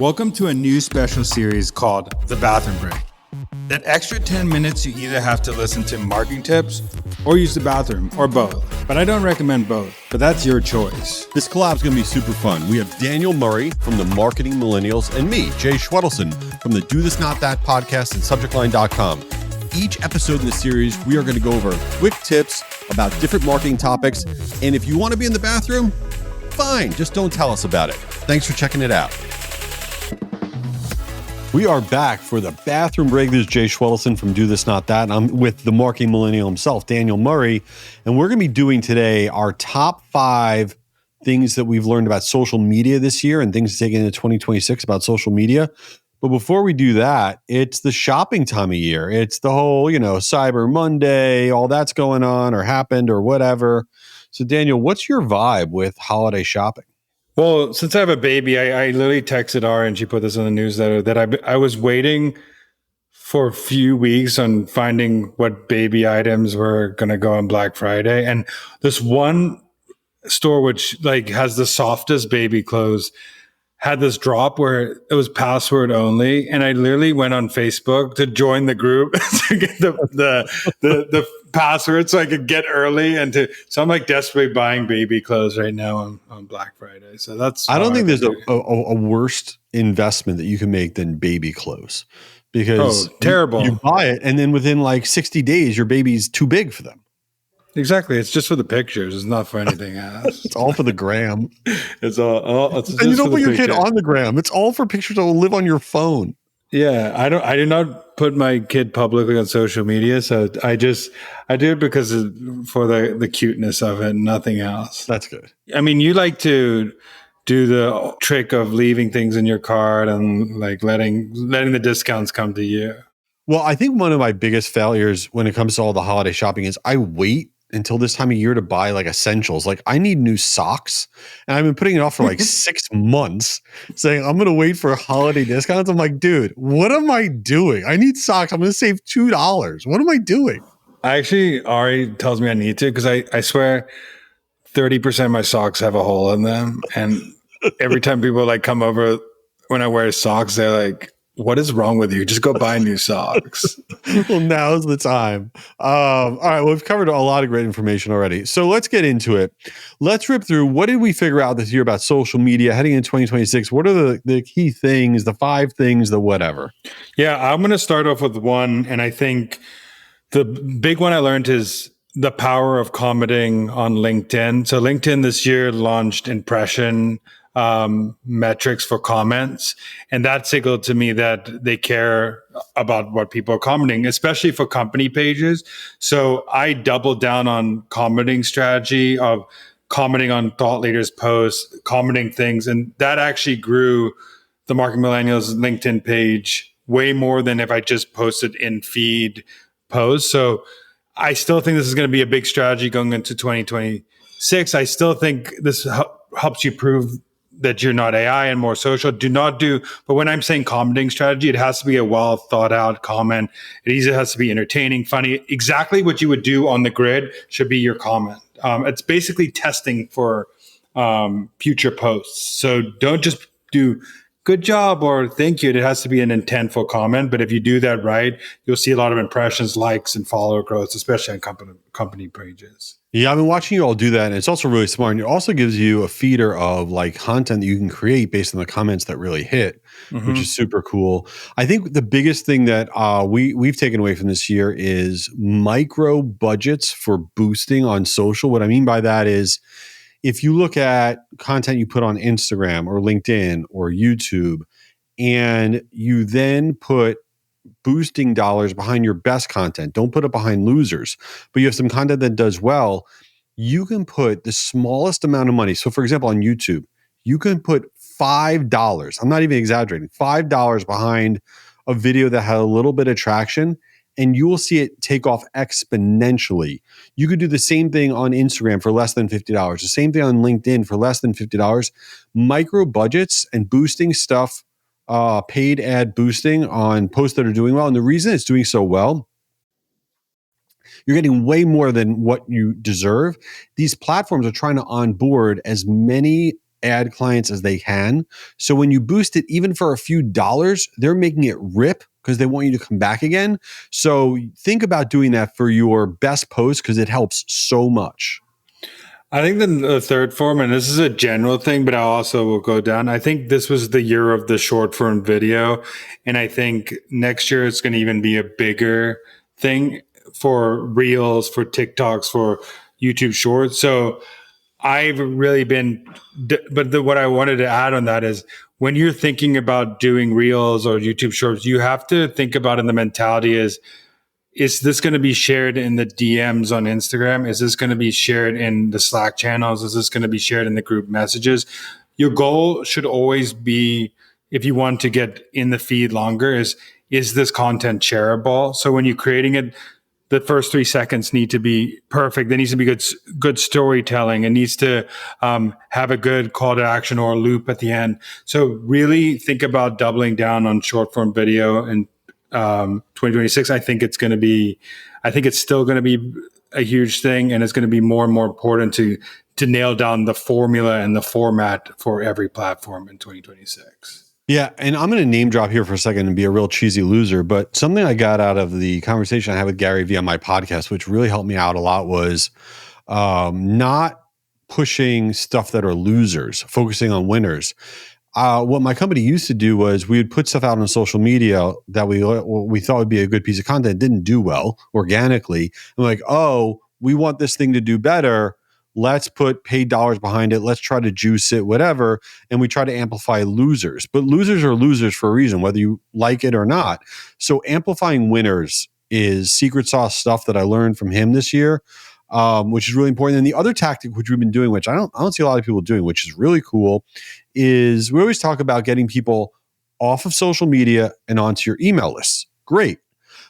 Welcome to a new special series called The Bathroom Break. That extra 10 minutes you either have to listen to marketing tips or use the bathroom or both. But I don't recommend both, but that's your choice. This collab is going to be super fun. We have Daniel Murray from the Marketing Millennials and me, Jay Schwedelson from the Do This Not That podcast and subjectline.com. Each episode in the series, we are going to go over quick tips about different marketing topics. And if you want to be in the bathroom, fine, just don't tell us about it. Thanks for checking it out. We are back for the bathroom break. This is Jay Schwedelson from Do This Not That. And I'm with the marketing millennial himself, Daniel Murray. And we're going to be doing today our top 5 things that we've learned about social media this year and things to take into 2026 about social media. But before we do that, it's the shopping time of year. It's the whole, Cyber Monday, all that's going on or happened or whatever. So Daniel, what's your vibe with holiday shopping? Well, since I have a baby, I literally texted her and she put this in the newsletter that I was waiting for a few weeks on finding what baby items were going to go on Black Friday. And this one store, which has the softest baby clothes, had this drop where it was password only. And I literally went on Facebook to join the group to get the password so I could get early so I'm desperately buying baby clothes right now on Black Friday. So I don't think there's a worse investment that you can make than baby clothes, because terrible. You buy it and then within 60 days, your baby's too big for them. Exactly. It's just for the pictures. It's not for anything else. It's all for the gram. It's all. It's and you don't put your kid on the gram. It's all for pictures that will live on your phone. Yeah, I do not put my kid publicly on social media. So I do it because for the cuteness of it, nothing else. That's good. I mean, you like to do the trick of leaving things in your cart and letting the discounts come to you. Well, I think one of my biggest failures when it comes to all the holiday shopping is I wait until this time of year to buy essentials. I need new socks, and I've been putting it off for 6 months, saying I'm going to wait for holiday discounts. I'm like, dude, what am I doing? I need socks. I'm going to save $2. What am I doing? Ari tells me I need to, because I swear 30% of my socks have a hole in them. And every time people come over when I wear socks, they're like, what is wrong with you? Just go buy new socks. Well, now's the time. All right. Well, we've covered a lot of great information already. So let's get into it. Let's rip through, what did we figure out this year about social media heading into 2026? What are the key things, the 5 things, the whatever? Yeah, I'm going to start off with one. And I think the big one I learned is the power of commenting on LinkedIn. So LinkedIn this year launched impression metrics for comments, and that signaled to me that they care about what people are commenting, especially for company pages. So I doubled down on commenting strategy of commenting on thought leaders' posts, commenting things, and that actually grew the Marketing Millennials LinkedIn page way more than if I just posted in feed posts. So I still think this is going to be a big strategy going into 2026. I still think this helps you prove that you're not AI and more social. But when I'm saying commenting strategy, it has to be a well thought out comment. It either has to be entertaining, funny. Exactly what you would do on the grid should be your comment. It's basically testing for future posts. So don't just do good job or thank you. It has to be an intentful comment. But if you do that right, you'll see a lot of impressions, likes, and follower growth, especially on company pages. Yeah, I've been watching you all do that, and it's also really smart. And it also gives you a feeder of content that you can create based on the comments that really hit, which is super cool. I think the biggest thing that we've taken away from this year is micro budgets for boosting on social. What I mean by that is, if you look at content you put on Instagram or LinkedIn or YouTube, and you then put boosting dollars behind your best content, don't put it behind losers, but you have some content that does well, you can put the smallest amount of money. So for example, on YouTube, you can put $5, I'm not even exaggerating, $5 behind a video that had a little bit of traction, and you will see it take off exponentially. You could do the same thing on Instagram for less than $50, the same thing on LinkedIn for less than $50. Micro budgets and boosting stuff, paid ad boosting on posts that are doing well. And the reason it's doing so well, you're getting way more than what you deserve. These platforms are trying to onboard as many ad clients as they can. So when you boost it, even for a few dollars, they're making it rip because they want you to come back again. So think about doing that for your best post because it helps so much. I think the third form, and this is a general thing, but I also will go down. I think this was the year of the short form video. And I think next year it's going to even be a bigger thing for reels, for TikToks, for YouTube shorts. So I've really been, what I wanted to add on that is when you're thinking about doing reels or YouTube shorts, you have to think about in the mentality is this going to be shared in the DMs on Instagram? Is this going to be shared in the Slack channels? Is this going to be shared in the group messages? Your goal should always be, if you want to get in the feed longer, is this content shareable? So when you're creating it, the first 3 seconds need to be perfect. There needs to be good storytelling. It needs to have a good call to action or a loop at the end. So really think about doubling down on short form video in 2026. I think it's still going to be a huge thing, and it's going to be more and more important to nail down the formula and the format for every platform in 2026. Yeah, and I'm going to name drop here for a second and be a real cheesy loser, but something I got out of the conversation I had with Gary Vee on my podcast, which really helped me out a lot, was not pushing stuff that are losers, focusing on winners. What my company used to do was we would put stuff out on social media that we thought would be a good piece of content, didn't do well organically. And like, oh, we want this thing to do better. Let's put paid dollars behind it. Let's try to juice it, whatever. And we try to amplify losers. But losers are losers for a reason, whether you like it or not. So amplifying winners is secret sauce stuff that I learned from him this year, which is really important. And the other tactic, which we've been doing, which I don't see a lot of people doing, which is really cool, is we always talk about getting people off of social media and onto your email lists. Great.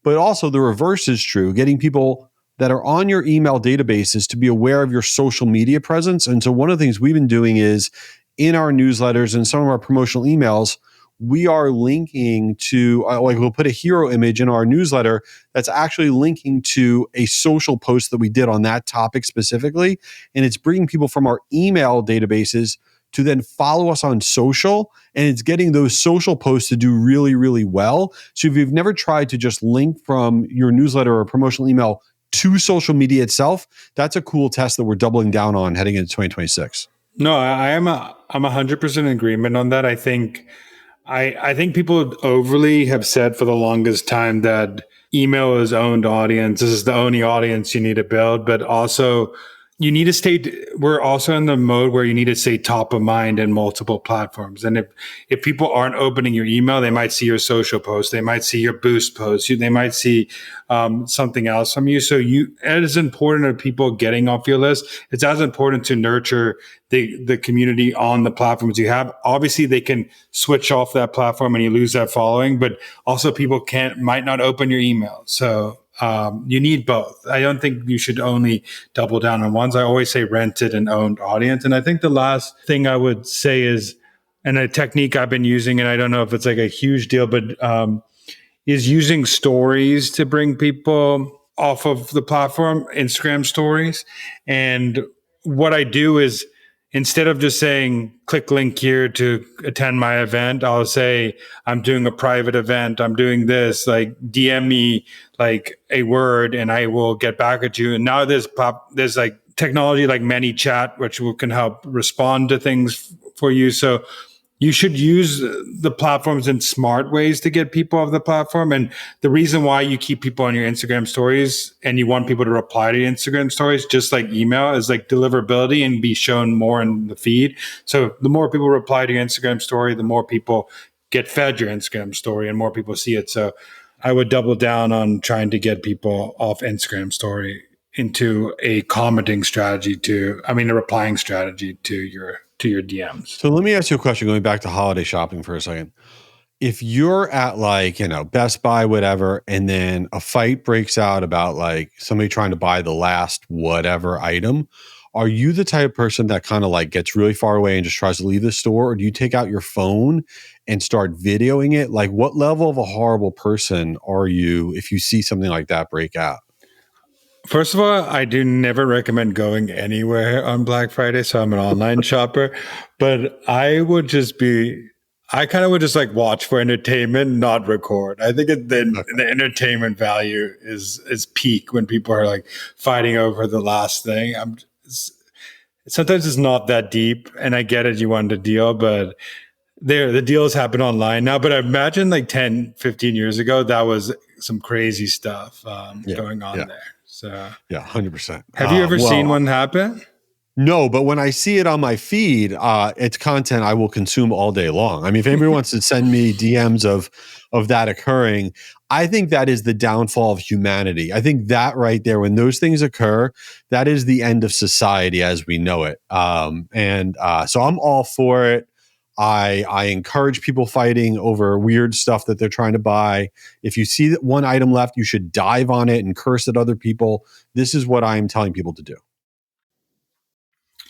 But also the reverse is true, getting people that are on your email databases to be aware of your social media presence. And so one of the things we've been doing is in our newsletters and some of our promotional emails, we are linking to, like we'll put a hero image in our newsletter that's actually linking to a social post that we did on that topic specifically. And it's bringing people from our email databases to then follow us on social, and it's getting those social posts to do really, really well. So if you've never tried to just link from your newsletter or promotional email to social media itself, that's a cool test that we're doubling down on heading into 2026. No, I'm 100% in agreement on that. I think people overly have said for the longest time that email is owned audience. This is the only audience you need to build, but also you need to we're also in the mode where you need to stay top of mind in multiple platforms. And if people aren't opening your email, they might see your social post, they might see your boost post, they might see something else from you. So it is important that people getting off your list. It's as important to nurture the community on the platforms you have. Obviously they can switch off that platform and you lose that following, but also people might not open your email. So you need both. I don't think you should only double down on ones. I always say rented and owned audience. And I think the last thing I would say is, and a technique I've been using, and I don't know if it's like a huge deal, but is using stories to bring people off of the platform, Instagram stories. And what I do is, instead of just saying, click link here to attend my event, I'll say, I'm doing a private event. I'm doing this, like DM me like a word and I will get back at you. And now there's like technology like ManyChat, which can help respond to things for you. So you should use the platforms in smart ways to get people off the platform. And the reason why you keep people on your Instagram stories and you want people to reply to your Instagram stories, just like email, is like deliverability and be shown more in the feed. So the more people reply to your Instagram story, the more people get fed your Instagram story and more people see it. So I would double down on trying to get people off Instagram story into a commenting strategy a replying strategy to your DMs. So let me ask you a question going back to holiday shopping for a second. If you're at like, Best Buy, whatever, and then a fight breaks out about like somebody trying to buy the last whatever item, are you the type of person that kind of like gets really far away and just tries to leave the store? Or do you take out your phone and start videoing it? Like what level of a horrible person are you if you see something like that break out? First of all, I do never recommend going anywhere on Black Friday, so I'm an online shopper. But I kind of would just like watch for entertainment, not record. I think the entertainment value is peak when people are like fighting over the last thing. Sometimes it's not that deep, and I get it. You want a deal, but the deals happen online now. But I imagine like 10, 15 years ago, that was some crazy stuff going on there. So yeah, 100%. Have you ever seen one happen? No, but when I see it on my feed, it's content I will consume all day long. I mean, if anybody wants to send me DMs of that occurring, I think that is the downfall of humanity. I think that right there, when those things occur, that is the end of society as we know it. So I'm all for it. I encourage people fighting over weird stuff that they're trying to buy. If you see that one item left, you should dive on it and curse at other people. This is what I'm telling people to do.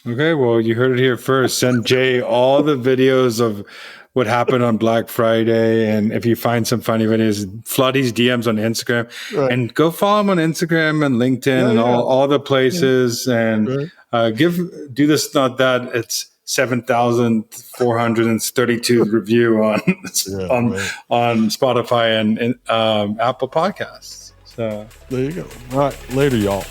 Okay, well, you heard it here first. Send Jay all the videos of what happened on Black Friday. And if you find some funny videos, flood his DMs on Instagram. Right. And go follow him on Instagram and LinkedIn and all the places. Yeah. And do this, not that. It's 7,432 review on Spotify and Apple Podcasts. So there you go. All right, later, y'all.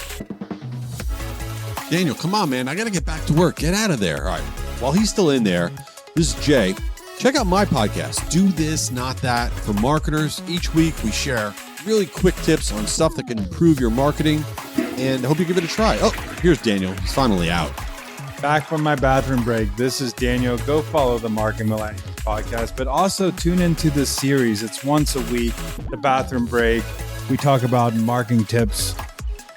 Daniel, come on, man. I got to get back to work. Get out of there. All right. While he's still in there, this is Jay. Check out my podcast, Do This, Not That, for marketers. Each week we share really quick tips on stuff that can improve your marketing, and I hope you give it a try. Oh, here's Daniel. He's finally out. Back from my bathroom break. This is Daniel. Go follow the Marketing Millennials podcast, but also tune into this series. It's once a week, the bathroom break. We talk about marketing tips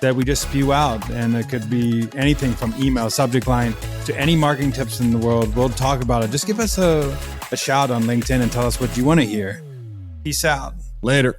that we just spew out, and it could be anything from email subject line to any marketing tips in the world. We'll talk about it. Just give us a shout on LinkedIn and tell us what you want to hear. Peace out. Later.